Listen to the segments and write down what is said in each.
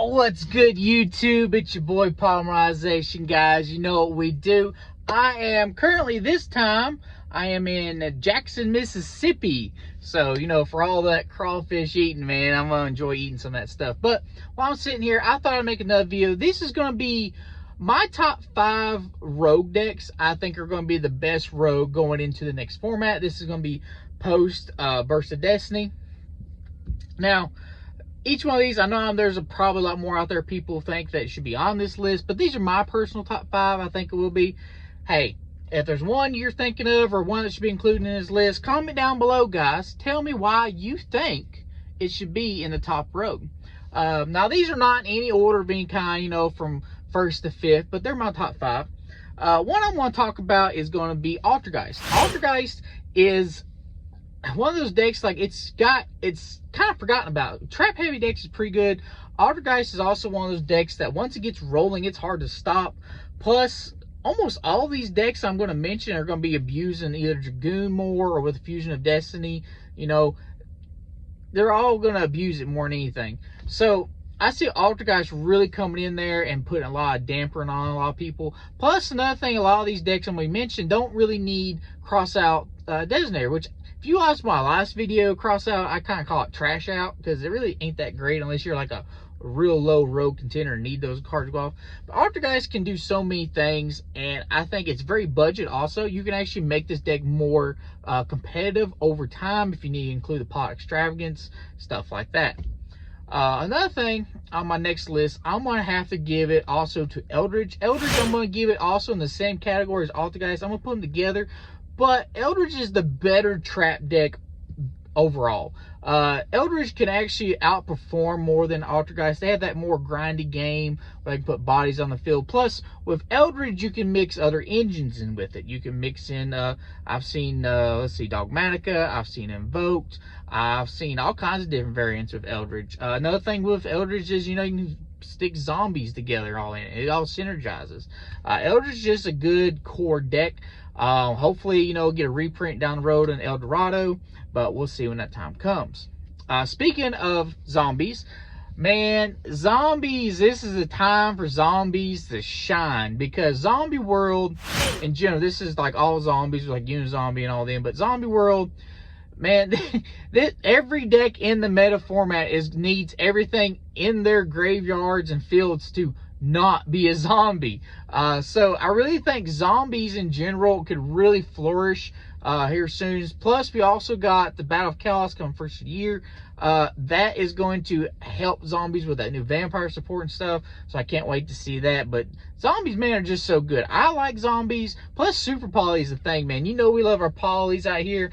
What's good, YouTube? It's your boy Polymerization, guys. You know what we do. I am currently, this time, I am in Jackson, Mississippi. So, you know, for all that crawfish eating, man, I'm going to enjoy eating some of that stuff. But while I'm sitting here, I thought I'd make another video. This is going to be my top 5 rogue decks I think are going to be the best rogue going into the next format. This is going to be post Burst of Destiny. Now, each one of these, I know there's probably a lot more out there people think that should be on this list, but these are my personal top 5. I think it will be. Hey, if there's one you're thinking of or one that should be included in this list, comment down below, guys. Tell me why you think it should be in the top rogue. Now, these are not in any order of any kind, you know, from first to fifth, but they're my top 5. One I want to talk about is going to be Altergeist. Altergeist is one of those decks, like, it's kind of forgotten about. Trap heavy decks is pretty good. Altergeist is also one of those decks that once it gets rolling, it's hard to stop. Plus, almost all these decks I'm going to mention are going to be abusing either Dragoon more or with Fusion of Destiny. You know, they're all going to abuse it more than anything. So I see Altergeist really coming in there and putting a lot of dampering on a lot of people. Plus, another thing, a lot of these decks I'm going to mention don't really need cross out Designator, which, if you watched my last video, cross out, I kind of call it trash out, because it really ain't that great unless you're like a real low rogue contender and need those cards to go off. But Altergeist can do so many things, and I think it's very budget also. You can actually make this deck more competitive over time if you need to include the pot extravagance, stuff like that. Another thing on my next list, I'm going to have to give it also to Eldridge. Eldridge, I'm going to give it also in the same category as Altergeist. I'm going to put them together. But Eldridge is the better trap deck overall. Eldridge can actually outperform more than Altergeist. They have that more grindy game where they can put bodies on the field. Plus, with Eldridge, you can mix other engines in with it. You can mix in, I've seen, let's see, Dogmatica. I've seen Invoked. I've seen all kinds of different variants with Eldridge. Another thing with Eldridge is, you know, you can stick zombies together all in it. It all synergizes. Eldridge is just a good core deck. Hopefully, you know, get a reprint down the road in El Dorado, but we'll see when that time comes. Speaking of zombies, man, zombies, this is the time for zombies to shine, because Zombie World in general, this is like all zombies, like Unizombie and all them, but Zombie World, man, every deck in the meta format needs everything in their graveyards and fields to not be a zombie. So I really think zombies in general could really flourish here soon. Plus, we also got the Battle of Chaos coming first of the year. That is going to help zombies with that new vampire support and stuff. So I can't wait to see that. But zombies, man, are just so good. I like zombies. Plus, Super Poly is the thing, man. You know we love our polys out here.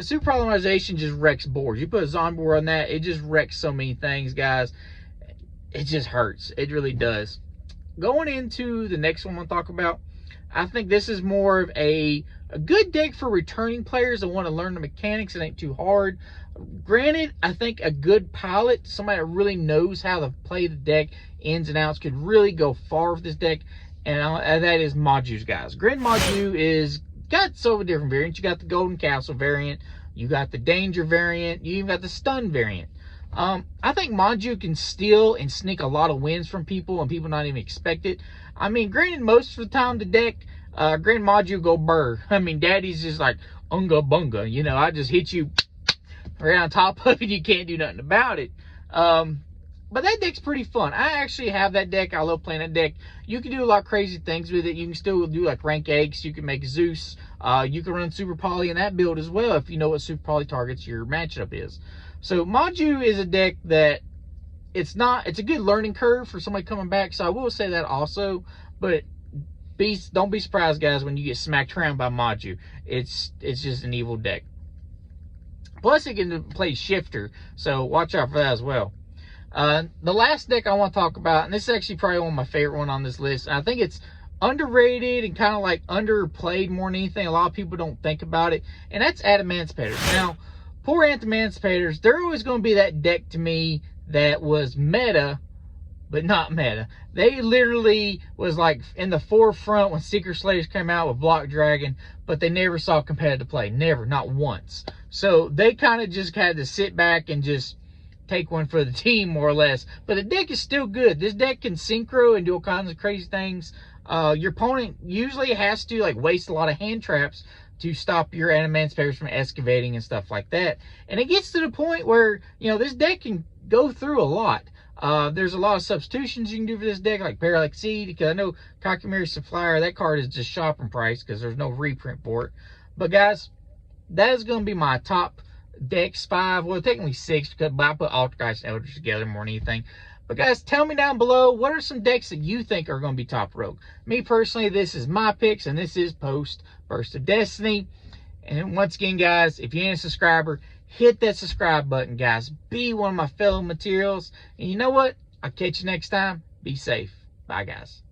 Super Polymerization just wrecks boards. You put a zombie board on that, it just wrecks so many things, guys. It just hurts. It really does. Going into the next one we'll talk about, I think this is more of a good deck for returning players that want to learn the mechanics. It ain't too hard. Granted, I think a good pilot, somebody that really knows how to play the deck ins and outs, could really go far with this deck, and that is Modu's, guys. Granted, Modu is got so different variants. You got the Golden Castle variant, you got the Danger variant, you even got the Stun variant. I think Modu can steal and sneak a lot of wins from people and people not even expect it. I mean, granted, most of the time the deck, granted, Modu go burr. I mean, Daddy's just like, unga bunga, you know, I just hit you right on top of it. You can't do nothing about it. But that deck's pretty fun. I actually have that deck. I love playing that deck. You can do a lot of crazy things with it. You can still do like rank eggs. You can make Zeus. You can run Super Poly in that build as well if you know what Super Poly targets your matchup is. So Modu is a deck that it's a good learning curve for somebody coming back. So I will say that also, but don't be surprised, guys, when you get smacked around by Modu. It's just an evil deck. Plus, it can play Shifter, so watch out for that as well. The last deck I want to talk about, and this is actually probably one of my favorite one on this list, and I think it's underrated and kind of like underplayed more than anything. A lot of people don't think about it, and that's Adamantispators. Now, poor Adamantispators, they're always going to be that deck to me that was meta, but not meta. They literally was like in the forefront when Secret Slayers came out with Block Dragon, but they never saw competitive play. Never, not once. So they kind of just had to sit back and just take one for the team, more or less. But the deck is still good. This deck can synchro and do all kinds of crazy things. Your opponent usually has to like waste a lot of hand traps to stop your Animanspears from excavating and stuff like that. And it gets to the point where, you know, this deck can go through a lot. There's a lot of substitutions you can do for this deck, like Parallax Seed, because I know Kakimiri Supplier, that card is just shopping price because there's no reprint for it. But guys, that is going to be my top decks, 5, well, technically 6, because I put Altergeist and Eldridge together more than anything. But guys, tell me down below, what are some decks that you think are going to be top rogue? Me personally, this is my picks, and this is post Burst of Destiny. And once again, guys, if you ain't a subscriber, hit that subscribe button, guys. Be one of my fellow materials. And you know what? I'll catch you next time. Be safe. Bye, guys.